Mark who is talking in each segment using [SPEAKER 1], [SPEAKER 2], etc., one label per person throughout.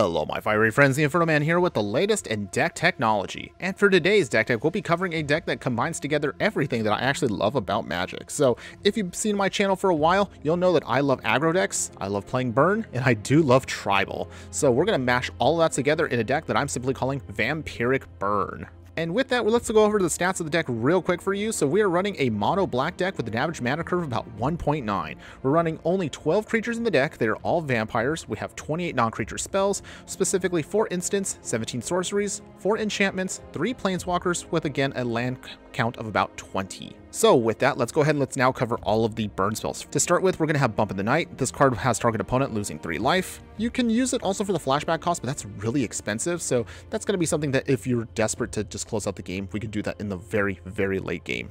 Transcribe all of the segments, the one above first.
[SPEAKER 1] Hello my fiery friends, the Infernoman here with the latest in deck technology. And for today's deck tech, we'll be covering a deck that combines together everything that I actually love about Magic. So if you've seen my channel for a while, you'll know that I love aggro decks, I love playing burn, and I do love tribal. So we're going to mash all of that together in a deck that I'm simply calling Vampiric Burn. And with that, let's go over the stats of the deck real quick for you. So we are running a mono black deck with an average mana curve of about 1.9. We're running only 12 creatures in the deck. They're all vampires. We have 28 non-creature spells, specifically 4 instants, 17 sorceries, 4 enchantments, 3 planeswalkers, with again a land count of about 20. So with that, let's go ahead and let's now cover all of the burn spells. To start with, we're going to have Bump in the Night. This card has target opponent losing 3 life. You can use it also for the flashback cost, but that's really expensive. So that's going to be something that if you're desperate to just close out the game, we can do that in the very, very late game.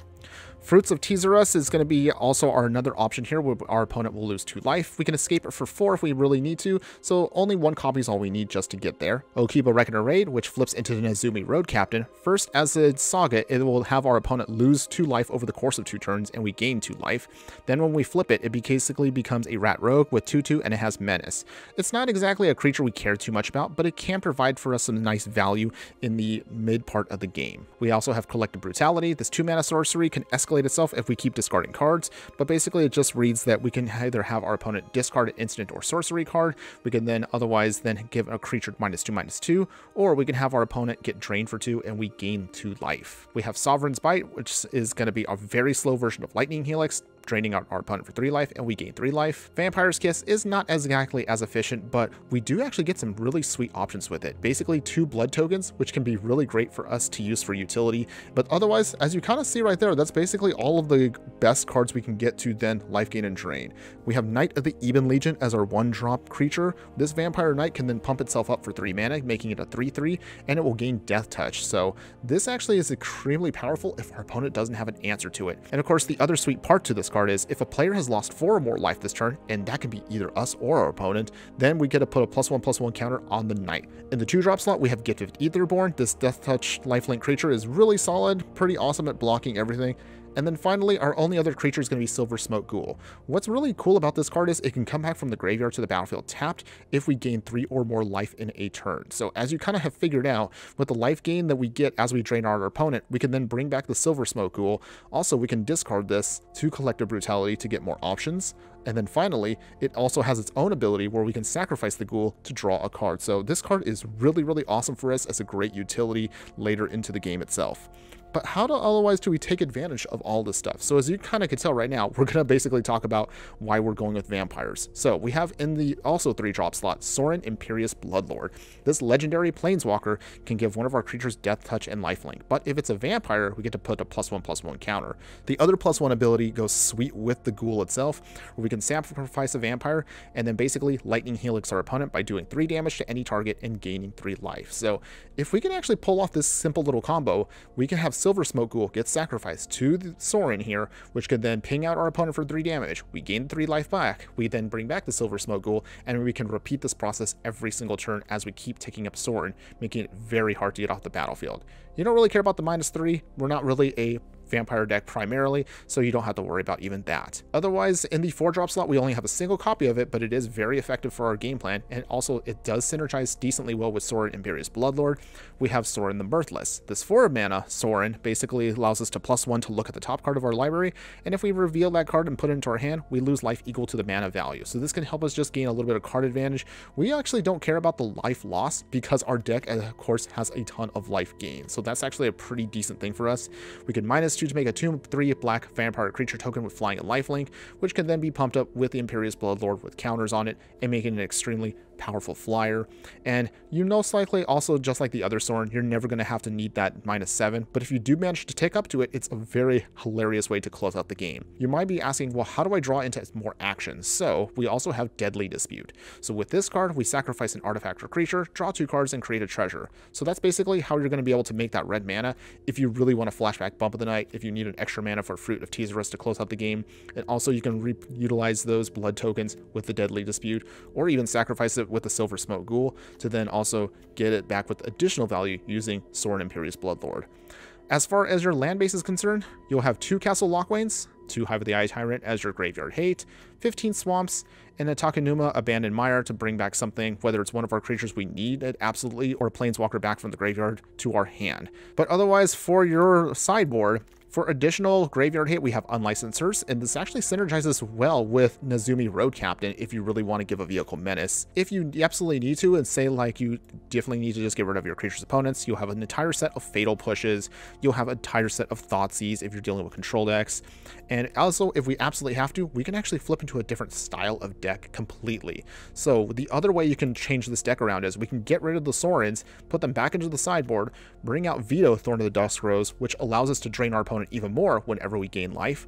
[SPEAKER 1] Fruits of Teaserus is going to be also another option here where our opponent will lose 2 life. We can escape it for 4 if we really need to, so only 1 copy is all we need just to get there. Okiba Reckoner Raid, which flips into the Nezumi Road Captain. First, as a saga, it will have our opponent lose 2 life over the course of 2 turns, and we gain 2 life. Then when we flip it, it basically becomes a Rat Rogue with 2/2, and it has Menace. It's not exactly a creature we care too much about, but it can provide for us some nice value in the mid part of the game. We also have Collective Brutality. This 2-mana sorcery can escalate itself if we keep discarding cards, but basically it just reads that we can either have our opponent discard an instant or sorcery card. We can then otherwise then give a creature -2/-2, or we can have our opponent get drained for 2 and we gain 2 life. We have Sovereign's Bite, which is going to be a very slow version of Lightning Helix, draining out our opponent for 3 life, and we gain 3 life. Vampire's Kiss is not exactly as efficient, but we do actually get some really sweet options with it. Basically 2 blood tokens, which can be really great for us to use for utility, but otherwise, as you kind of see right there, that's basically all of the best cards we can get to then life gain and drain. We have Knight of the Eben Legion as our 1-drop creature. This Vampire Knight can then pump itself up for 3 mana, making it a 3/3, and it will gain Death Touch. So this actually is extremely powerful if our opponent doesn't have an answer to it. And of course, the other sweet part to this card is if a player has lost 4 or more life this turn, and that can be either us or our opponent, then we get to put a +1/+1 counter on the Knight. In the 2-drop slot, we have Gifted Aetherborn. This Death Touch lifelink creature is really solid, pretty awesome at blocking everything. And then finally, our only other creature is going to be Silver Smoke Ghoul. What's really cool about this card is it can come back from the graveyard to the battlefield tapped if we gain 3 or more life in a turn. So as you kind of have figured out, with the life gain that we get as we drain our opponent, we can then bring back the Silver Smoke Ghoul. Also, we can discard this to Collective Brutality to get more options. And then finally, it also has its own ability where we can sacrifice the ghoul to draw a card. So this card is really, really awesome for us as a great utility later into the game itself. But how otherwise do we take advantage of all this stuff? So as you kind of can tell right now, we're going to basically talk about why we're going with vampires. So we have in the also 3-drop slot, Sorin Imperious Bloodlord. This legendary planeswalker can give one of our creatures Death Touch and Lifelink. But if it's a vampire, we get to put a +1/+1 counter. The other +1 ability goes sweet with the ghoul itself, where we can sacrifice a vampire and then basically Lightning Helix our opponent by doing 3 damage to any target and gaining 3 life. So if we can actually pull off this simple little combo, we can have Silver Smoke Ghoul gets sacrificed to the Sorin here, which could then ping out our opponent for 3 damage. We gain 3 life back. We then bring back the Silver Smoke Ghoul, and we can repeat this process every single turn as we keep ticking up Sorin, making it very hard to get off the battlefield. You don't really care about the -3. We're not really a vampire deck primarily, so you don't have to worry about even that. Otherwise, in the 4-drop slot, we only have a single copy of it, but it is very effective for our game plan, and also it does synergize decently well with Sorin Imperious Bloodlord. We have Sorin the Mirthless. This 4-mana Sorin basically allows us to +1 to look at the top card of our library, and if we reveal that card and put it into our hand, we lose life equal to the mana value. So this can help us just gain a little bit of card advantage. We actually don't care about the life loss because our deck, of course, has a ton of life gain. So that's actually a pretty decent thing for us. We can -2 to make a 2/3 black vampire creature token with flying and lifelink, which can then be pumped up with the Imperious Bloodlord with counters on it and making it an extremely powerful flyer. And you most likely also, just like the other Sorin, you're never going to have to need that -7, but if you do manage to take up to it, it's a very hilarious way to close out the game. You might be asking, well, how do I draw into more actions? So we also have Deadly Dispute. So with this card, we sacrifice an artifact or creature, draw 2 cards, and create a treasure. So that's basically how you're going to be able to make that red mana if you really want to flashback Bump of the Night, if you need an extra mana for Fruit of Teaserus to close out the game. And also you can utilize those blood tokens with the Deadly Dispute, or even sacrifice it with the Silver Smoke Ghoul to then also get it back with additional value using Sorin Imperious Bloodlord. As far as your land base is concerned, you'll have 2 Castle Lockwains, 2 Hive of the Eye Tyrant as your graveyard hate, 15 Swamps, and a Takenuma Abandoned Mire to bring back something, whether it's one of our creatures we need it absolutely, or a Planeswalker back from the graveyard to our hand. But otherwise, for your sideboard, for additional graveyard hit, we have Unlicensors, and this actually synergizes well with Nazumi Road Captain if you really want to give a vehicle menace. If you absolutely need to, and say like you definitely need to just get rid of your creature's opponents, you'll have an entire set of Fatal Pushes, you'll have an entire set of Thoughtseize if you're dealing with control decks, and also if we absolutely have to, we can actually flip into a different style of deck completely. So the other way you can change this deck around is we can get rid of the Sorens, put them back into the sideboard, bring out Veto Thorn of the Dusk Rose, which allows us to drain our opponent even more whenever we gain life.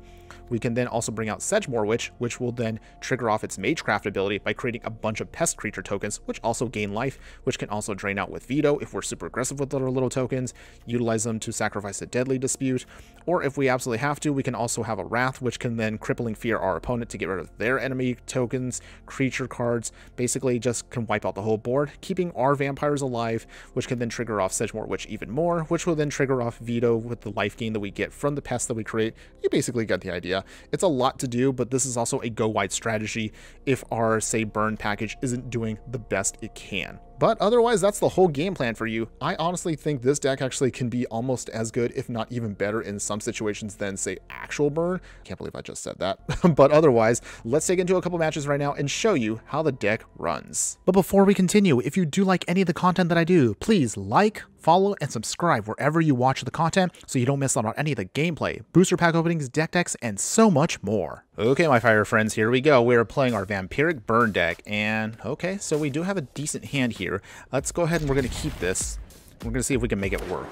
[SPEAKER 1] We can then also bring out Sedgemoor Witch, which will then trigger off its Magecraft ability by creating a bunch of pest creature tokens, which also gain life, which can also drain out with Veto if we're super aggressive with our little tokens, utilize them to sacrifice a Deadly Dispute, or if we absolutely have to, we can also have a Wrath, which can then Crippling Fear our opponent to get rid of their enemy tokens, creature cards, basically just can wipe out the whole board, keeping our vampires alive, which can then trigger off Sedgemoor Witch even more, which will then trigger off Veto with the life gain that we get from the pests that we create. You basically get the idea. It's a lot to do, but this is also a go-wide strategy if our, say, burn package isn't doing the best it can. But otherwise, that's the whole game plan for you. I honestly think this deck actually can be almost as good, if not even better in some situations than, say, actual burn. Can't believe I just said that. But otherwise, let's take into a couple matches right now and show you how the deck runs. But before we continue, if you do like any of the content that I do, please like, follow, and subscribe wherever you watch the content so you don't miss out on any of the gameplay, booster pack openings, deck decks, and so much more. Okay, my fire friends, here we go. We're playing our Vampiric Burn deck, and okay, so we do have a decent hand here. Let's go ahead and we're going to keep this. We're going to see if we can make it work.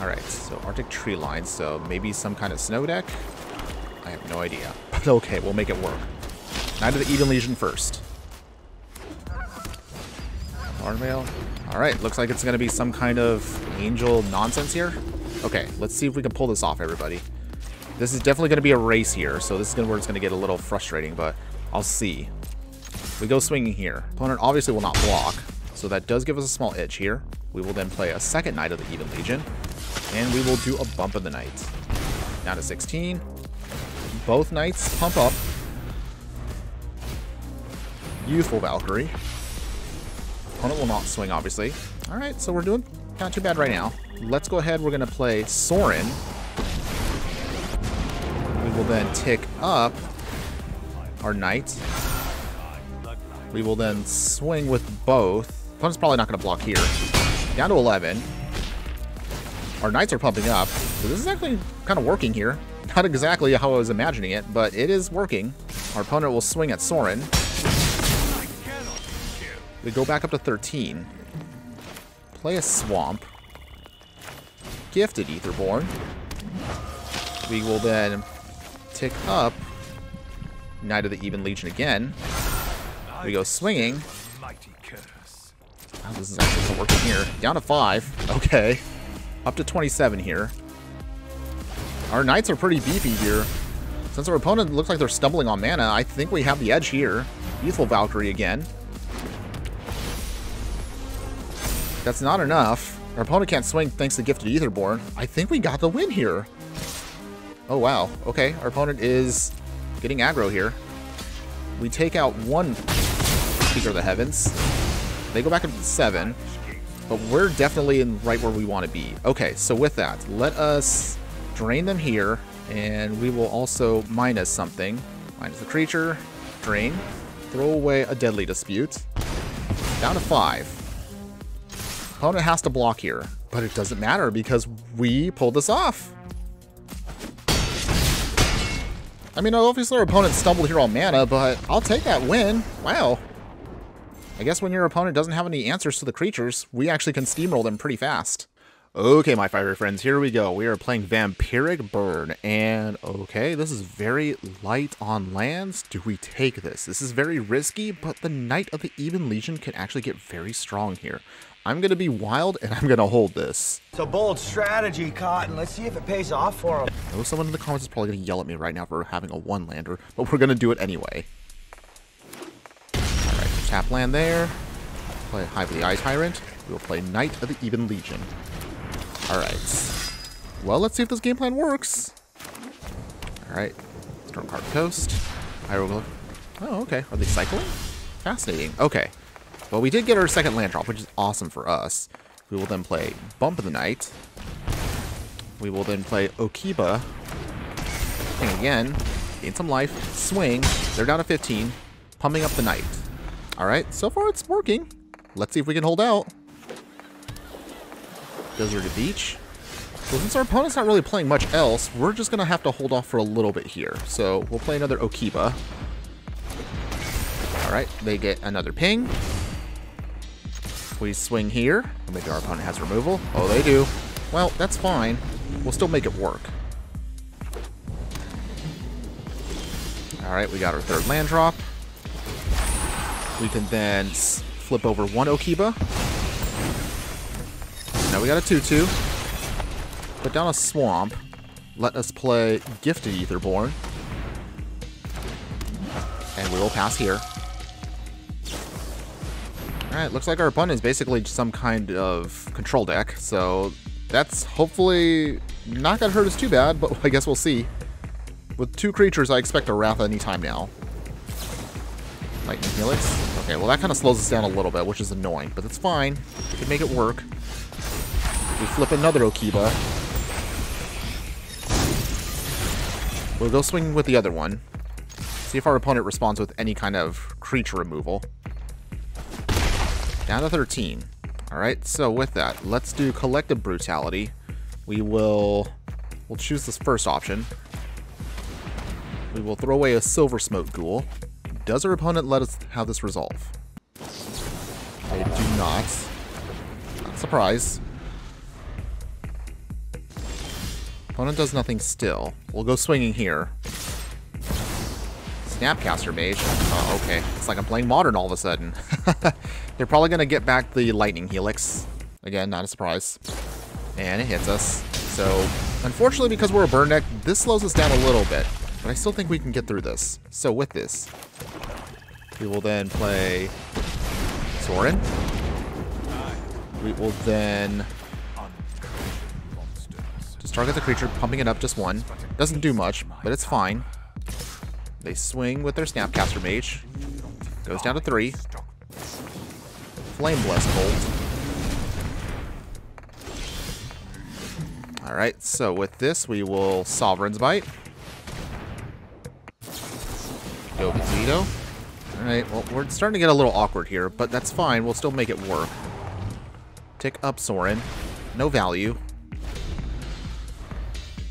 [SPEAKER 1] Alright, so Arctic Tree Line, so maybe some kind of snow deck? I have no idea, but okay, we'll make it work. Knight of the Eden Legion first. Thornveil. Alright, looks like it's going to be some kind of angel nonsense here. Okay, let's see if we can pull this off, everybody. This is definitely going to be a race here, so this is where it's going to get a little frustrating, but I'll see. We go swinging here. Opponent obviously will not block, so that does give us a small edge here. We will then play a second Knight of the Eden Legion, and we will do a Bump of the Night. Down to 16. Both Knights pump up. Youthful Valkyrie. Opponent will not swing, obviously. Alright, so we're doing not too bad right now. Let's go ahead, we're going to play Sorin. We will then tick up our Knight. We will then swing with both. Opponent's probably not going to block here. Down to 11. Our Knights are pumping up. So this is actually kind of working here. Not exactly how I was imagining it, but it is working. Our opponent will swing at Sorin. We go back up to 13. Play a Swamp. Gifted Aetherborn. We will then tick up Knight of the Eden Legion again. We go swinging. Oh, this is actually working here. Down to 5. Okay. Up to 27 here. Our Knights are pretty beefy here. Since our opponent looks like they're stumbling on mana, I think we have the edge here. Youthful Valkyrie again. That's not enough. Our opponent can't swing thanks to Gifted Aetherborn. I think we got the win here. Oh, wow. Okay, our opponent is getting aggro here. We take out one Speaker of the Heavens. They go back up to 7. But we're definitely in right where we want to be. Okay, so with that, let us drain them here. And we will also minus something. Minus the creature. Drain. Throw away a Deadly Dispute. Down to 5. Opponent has to block here, but it doesn't matter because we pulled this off. I mean, obviously our opponent stumbled here on mana, but I'll take that win. Wow. I guess when your opponent doesn't have any answers to the creatures, we actually can steamroll them pretty fast. Okay, my fiery friends, here we go. We are playing Vampiric Burn, and okay, this is very light on lands. Do we take this? This is very risky, but the Knight of the Eden Legion can actually get very strong here. I'm going to be wild, and I'm going to hold this.
[SPEAKER 2] It's a bold strategy, Cotton. Let's see if it pays off for him.
[SPEAKER 1] I know someone in the comments is probably going to yell at me right now for having a one-lander, but we're going to do it anyway. Alright, tap land there. Play Hive of the Eye Tyrant. We'll play Knight of the Eden Legion. Alright. Well, let's see if this game plan works. Alright. Stormcard Coast. Hieroglyph. Oh, okay. Are they cycling? Fascinating. Okay. Well, we did get our second land drop, which is awesome for us. We will then play Bump of the Night. We will then play Okiba. And again, gain some life. Swing. They're down to 15. Pumping up the Night. Alright, so far it's working. Let's see if we can hold out. Desert Beach. So since our opponent's not really playing much else, we're just going to have to hold off for a little bit here. So we'll play another Okiba. Alright, they get another ping. We swing here. Maybe our opponent has removal. Oh, they do. Well, that's fine. We'll still make it work. Alright, we got our third land drop. We can then flip over one Okiba. Now we got a 2-2. Put down a swamp. Let us play Gifted Etherborn. And we will pass here. Alright, looks like our opponent is basically some kind of control deck. So that's hopefully not going to hurt us too bad, but I guess we'll see. With 2 creatures, I expect a Wrath anytime now. Lightning Helix. Okay, well that kind of slows us down a little bit, which is annoying, but that's fine. We can make it work. We flip another Okiba. We'll go swing with the other one. See if our opponent responds with any kind of creature removal. Down to 13. Alright, so with that, let's do Collective Brutality. We'll choose this first option. We will throw away a Silver Smoke Ghoul. Does our opponent let us have this resolve? They do not. Not surprised. Opponent does nothing still. We'll go swinging here. Snapcaster Mage. Oh, okay. It's like I'm playing Modern all of a sudden. They're probably going to get back the Lightning Helix. Again, not a surprise. And it hits us. So, unfortunately, because we're a burn deck, this slows us down a little bit. But I still think we can get through this. So with this, we will then play Sorin. We will then just target the creature, pumping it up just one. Doesn't do much, but it's fine. They swing with their Snapcaster Mage. Goes down to 3. Flame Blast Bolt. Alright, so with this, we will Sovereign's Bite. Go Vito. Alright, well, we're starting to get a little awkward here, but that's fine. We'll still make it work. Tick up Sorin. No value.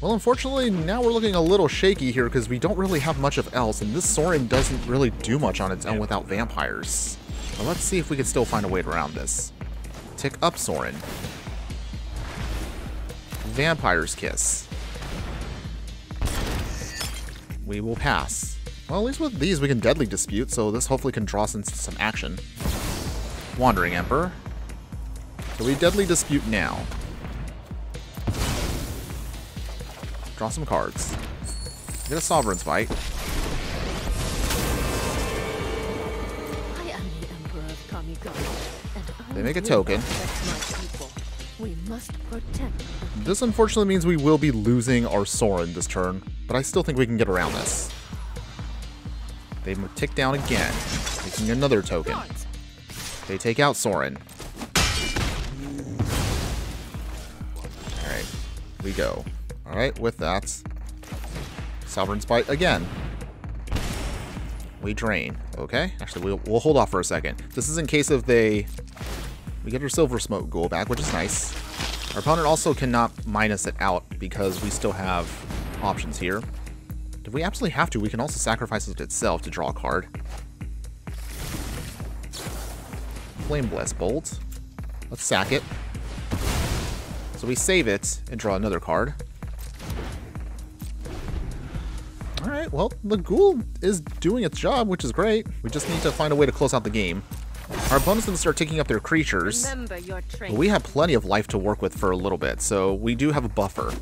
[SPEAKER 1] Well, unfortunately, now we're looking a little shaky here because we don't really have much of else, and this Sorin doesn't really do much on its own without vampires. But let's see if we can still find a way around this. Tick up Sorin. Vampire's Kiss. We will pass. Well, at least with these we can Deadly Dispute, so this hopefully can draw us into some action. Wandering Emperor. So we Deadly Dispute now. Draw some cards. Get a Sovereign's Bite.
[SPEAKER 3] I am the Emperor of Kamikomi, and I
[SPEAKER 1] They make a
[SPEAKER 3] will
[SPEAKER 1] token.
[SPEAKER 3] protect my people. We must protect.
[SPEAKER 1] This unfortunately means we will be losing our Sorin this turn, but I still think we can get around this. They tick down again, making another token. They take out Sorin. Alright, we go. Alright, with that, Sovereign's Bite again. We drain. Okay, actually, we'll hold off for a second. This is in case if we get our Silver Smoke Ghoul back, which is nice. Our opponent also cannot minus it out because we still have options here. If we absolutely have to, we can also sacrifice it itself to draw a card. Flame Blast Bolt. Let's sack it. So we save it and draw another card. Alright, well, the Ghoul is doing its job, which is great. We just need to find a way to close out the game. Our opponent's going to start taking up their creatures. But we have plenty of life to work with for a little bit, so we do have a buffer.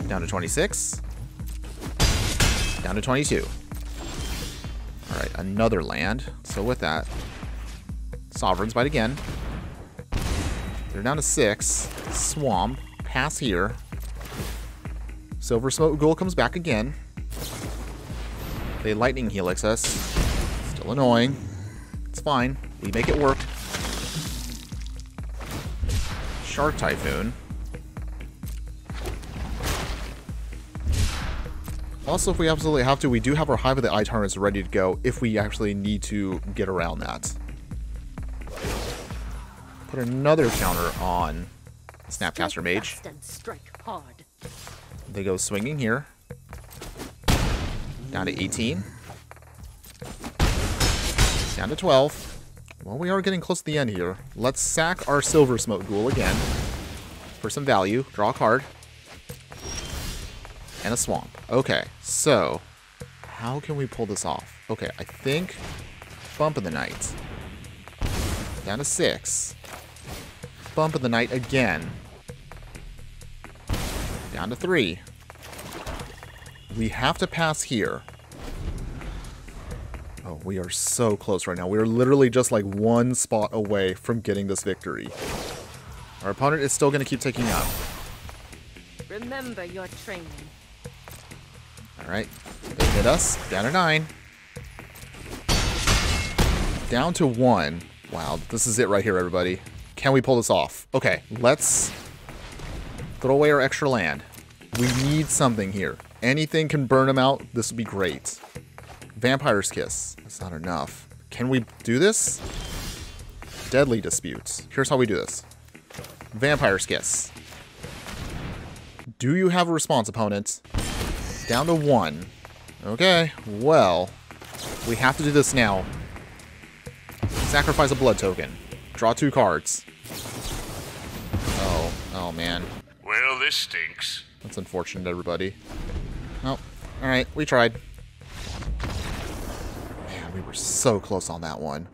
[SPEAKER 1] Down to 26. Down to 22. Alright, another land. So with that, Sovereign's Bite again. They're down to 6. Swamp. Pass here. Silver Smoke Ghoul comes back again. They Lightning Helix us. Still annoying. It's fine. We make it work. Shark Typhoon. Also, if we absolutely have to, we do have our Hive of the Eye Tyrants ready to go if we actually need to get around that. Put another counter on Snapcaster Mage.
[SPEAKER 3] Strike hard.
[SPEAKER 1] They go swinging here. Down to 18. Down to 12. Well, we are getting close to the end here. Let's sack our Silver Smoke Ghoul again for some value. Draw a card. And a swamp. Okay, so how can we pull this off? Okay, I think Bump of the Night. Down to 6. Bump of the Night again. Down to 3. We have to pass here. Oh, we are so close right now. We are literally just like one spot away from getting this victory. Our opponent is still going to keep ticking up.
[SPEAKER 3] Remember your training.
[SPEAKER 1] Alright, they hit us. Down to 9. Down to 1. Wow, this is it right here, everybody. Can we pull this off? Okay, let's throw away our extra land. We need something here. Anything can burn them out. This would be great. Vampire's Kiss. That's not enough. Can we do this? Deadly Disputes. Here's how we do this. Vampire's Kiss. Do you have a response, opponent? Down to 1. Okay, well, we have to do this now. Sacrifice a blood token. Draw 2 cards. Oh man.
[SPEAKER 4] Well, this stinks.
[SPEAKER 1] That's unfortunate, everybody. Oh, alright, we tried. Man, we were so close on that one.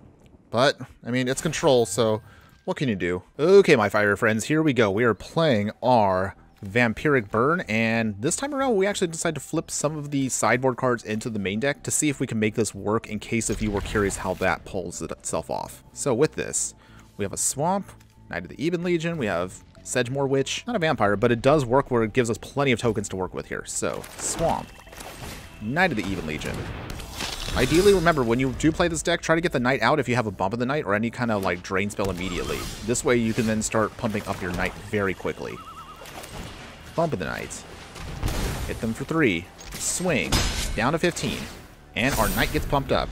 [SPEAKER 1] But, I mean, it's control, so what can you do? Okay, my fire friends, here we go. We are playing our Vampiric Burn, and this time around we actually decided to flip some of the sideboard cards into the main deck to see if we can make this work, in case if you were curious how that pulls itself off. So with this, we have a Swamp, Knight of the Even Legion, we have Sedgemoor Witch, not a vampire, but it does work where it gives us plenty of tokens to work with here. So, Swamp, Knight of the Even Legion. Ideally, remember, when you do play this deck, try to get the Knight out if you have a Bump of the Night or any kind of like drain spell immediately. This way you can then start pumping up your Knight very quickly. Bump of the Night. Hit them for 3. Swing. Down to 15. And our Knight gets pumped up.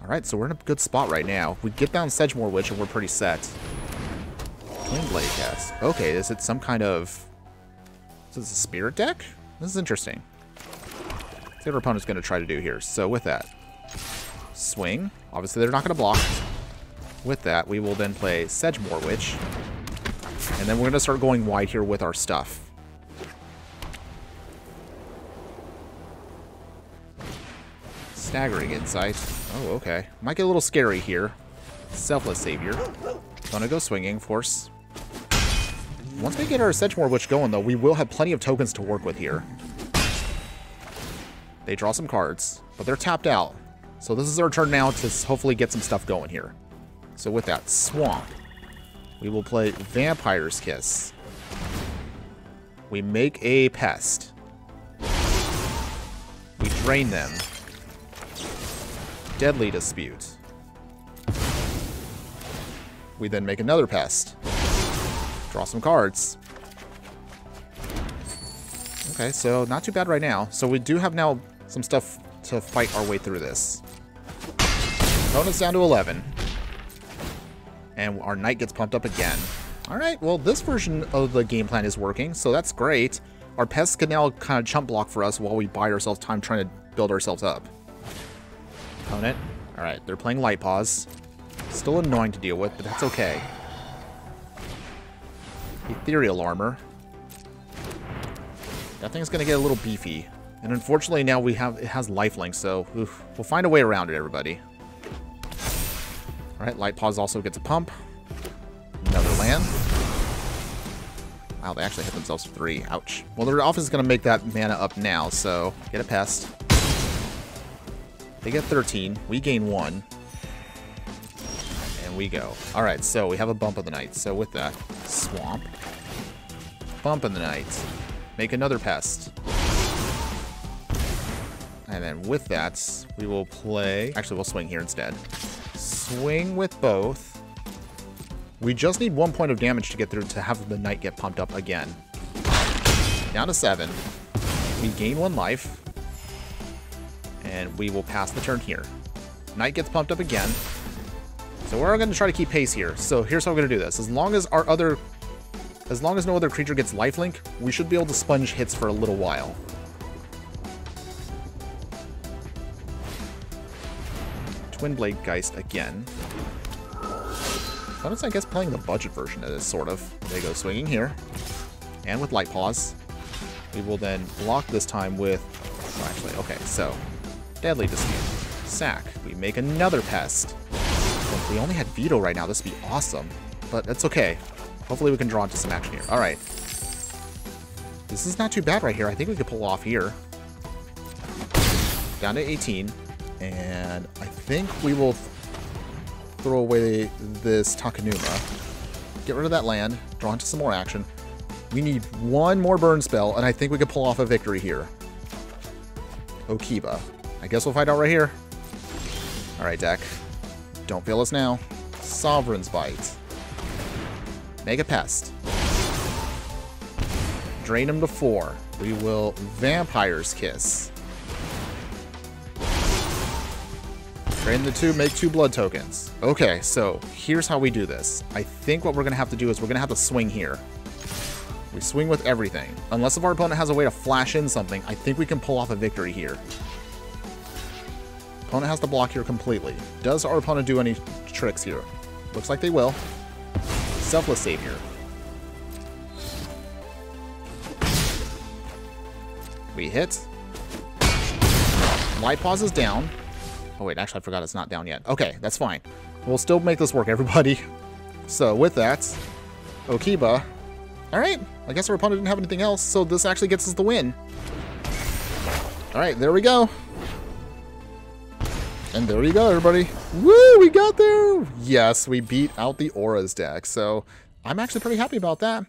[SPEAKER 1] Alright, so we're in a good spot right now. We get down Sedgemoor Witch and we're pretty set. Twin Blade Cast. Okay, is it some kind of... Is this a spirit deck? This is interesting. Let's see what our opponent's going to try to do here. So with that, swing. Obviously they're not going to block. With that, we will then play Sedgemoor Witch. And then we're going to start going wide here with our stuff. Staggering Insight. Oh, okay. Might get a little scary here. Selfless Savior. Gonna go swinging, of course. Once we get our Sedgemoor Witch going, though, we will have plenty of tokens to work with here. They draw some cards, but they're tapped out. So this is our turn now to hopefully get some stuff going here. So with that, Swamp. We will play Vampire's Kiss. We make a Pest. We drain them. Deadly Dispute. We then make another Pest. Draw some cards. Okay, so not too bad right now. So we do have now some stuff to fight our way through this. Opponent's down to 11. And our Knight gets pumped up again. Alright, well, this version of the game plan is working, so that's great. Our Pests can now kind of chump block for us while we buy ourselves time trying to build ourselves up. Opponent. Alright, they're playing Light Paws. Still annoying to deal with, but that's okay. Ethereal Armor. That thing's going to get a little beefy. And unfortunately now it has lifelink, so we'll find a way around it, everybody. Alright, Light Paws also gets a pump. Another land. Wow, they actually hit themselves for 3. Ouch. Well, their office is going to make that mana up now, so get a Pest. They get 13. We gain 1. And we go. Alright, so we have a Bump of the Night. So with that, Swamp. Bump of the Night. Make another pest. And then with that, we will play... Actually, we'll swing here instead. Swing with both. We just need 1 point of damage to get through to have the knight get pumped up again. Down to 7. We gain 1 life. And we will pass the turn here. Knight gets pumped up again. So we're going to try to keep pace here. So here's how we're going to do this. As long as no other creature gets lifelink, we should be able to sponge hits for a little while. Twin Blade Geist again. Notice, I guess, playing the budget version of this, sort of. They go swinging here. And with Light Paws. We will then block this time with... Oh, actually, okay, so... Deadly Dispute. Sack. We make another pest. Well, if we only had Veto right now, this would be awesome. But that's okay. Hopefully we can draw into some action here. Alright. This is not too bad right here. I think we could pull off here. Down to 18. And I think we will throw away this Takenuma. Get rid of that land. Draw into some more action. We need 1 more burn spell, and I think we could pull off a victory here. Okiba. I guess we'll find out right here. Alright, deck. Don't fail us now. Sovereign's Bite. Make a pest. Drain him to 4. We will Vampire's Kiss. Drain the 2, make 2 blood tokens. Okay, so here's how we do this. I think what we're going to have to do is we're going to have to swing here. We swing with everything. Unless if our opponent has a way to flash in something, I think we can pull off a victory here. Opponent has to block here completely. Does our opponent do any tricks here? Looks like they will. Selfless Savior. We hit. Light Pause is down. Oh wait, actually I forgot it's not down yet. Okay, that's fine. We'll still make this work, everybody. So with that, Okiba. Alright, I guess our opponent didn't have anything else, so this actually gets us the win. Alright, there we go. And there you go, everybody. Woo, we got there! Yes, we beat out the Auras deck, so I'm actually pretty happy about that.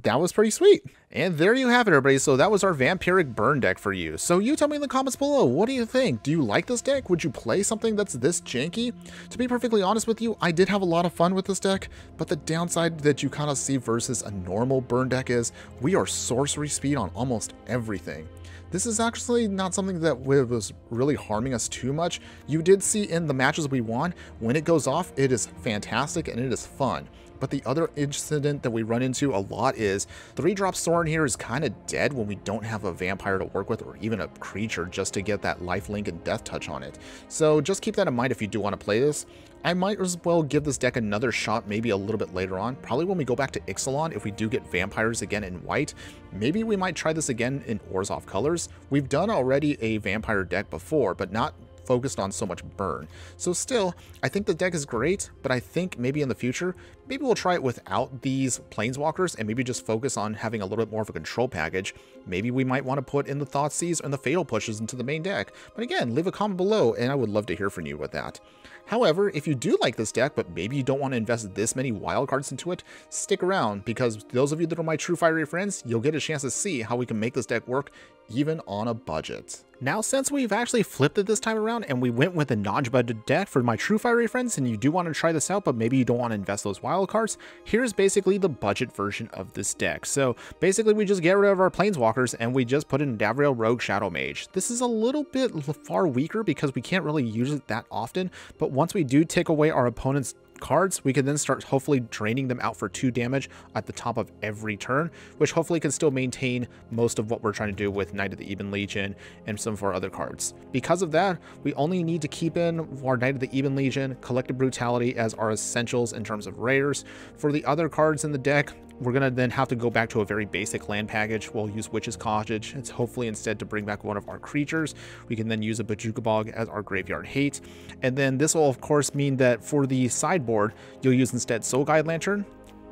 [SPEAKER 1] That was pretty sweet. And there you have it, everybody. So that was our Vampiric Burn deck for you. So you tell me in the comments below, what do you think? Do you like this deck? Would you play something that's this janky? To be perfectly honest with you, I did have a lot of fun with this deck, but the downside that you kind of see versus a normal burn deck is we are sorcery speed on almost everything. This is actually not something that was really harming us too much. You did see in the matches we won, when it goes off, it is fantastic and it is fun. But the other incident that we run into a lot is 3-drop Sorin here is kind of dead when we don't have a vampire to work with or even a creature just to get that lifelink and death touch on it. So just keep that in mind if you do want to play this. I might as well give this deck another shot maybe a little bit later on. Probably when we go back to Ixalan, if we do get vampires again in white, maybe we might try this again in Orzhov colors. We've done already a vampire deck before, but not focused on so much burn. So still, I think the deck is great, but I think maybe in the future, maybe we'll try it without these planeswalkers and maybe just focus on having a little bit more of a control package. Maybe we might want to put in the Thoughtseize and the Fatal Pushes into the main deck. But again, leave a comment below and I would love to hear from you with that. However, if you do like this deck, but maybe you don't want to invest this many wildcards into it, stick around, because those of you that are my true fiery friends, you'll get a chance to see how we can make this deck work even on a budget. Now, since we've actually flipped it this time around and we went with a non-budget deck for my true fiery friends, and you do want to try this out, but maybe you don't want to invest those wildcards, here's basically the budget version of this deck. So basically we just get rid of our planeswalkers and we just put in Davriel Rogue Shadow Mage. This is a little bit far weaker because we can't really use it that often, but once we do take away our opponent's cards, we can then start hopefully draining them out for 2 damage at the top of every turn, which hopefully can still maintain most of what we're trying to do with Knight of the Ebon Legion and some of our other cards. Because of that, we only need to keep in our Knight of the Ebon Legion, Collective Brutality as our essentials in terms of rares. For the other cards in the deck, we're going to then have to go back to a very basic land package. We'll use Witch's Cottage. It's hopefully instead to bring back one of our creatures. We can then use a Bojuka Bog as our Graveyard Hate. And then this will of course mean that for the sideboard, you'll use instead Soul Guide Lantern.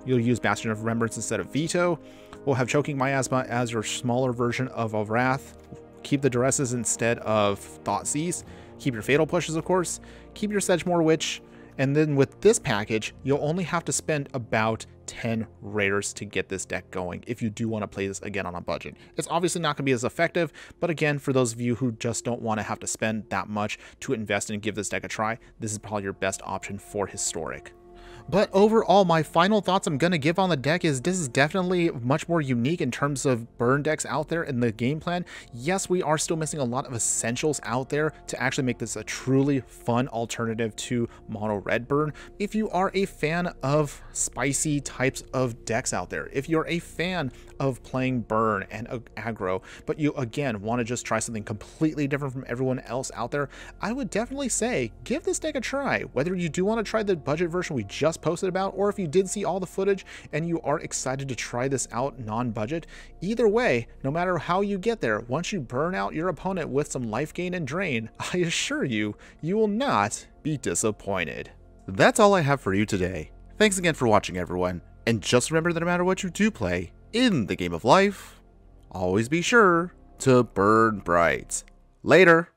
[SPEAKER 1] You'll use Bastion of Remembrance instead of Veto. We'll have Choking Miasma as your smaller version of a Wrath. Keep the Duresses instead of Thoughtseize. Keep your Fatal Pushes, of course. Keep your Sedgemoor Witch. And then with this package, you'll only have to spend about 10 rares to get this deck going if you do want to play this again on a budget. It's obviously not going to be as effective, but again, for those of you who just don't want to have to spend that much to invest and give this deck a try, this is probably your best option for Historic. But overall, my final thoughts I'm going to give on the deck is this is definitely much more unique in terms of burn decks out there in the game plan. Yes, we are still missing a lot of essentials out there to actually make this a truly fun alternative to mono red burn. If you are a fan of spicy types of decks out there, if you're a fan of playing burn and aggro, but you again want to just try something completely different from everyone else out there, I would definitely say give this deck a try. Whether you do want to try the budget version we just posted about, or if you did see all the footage and you are excited to try this out non-budget, either way, no matter how you get there, once you burn out your opponent with some life gain and drain, I assure you, you will not be disappointed. That's all I have for you today. Thanks again for watching, everyone, and just remember that no matter what you do play in the game of life, always be sure to burn bright. Later.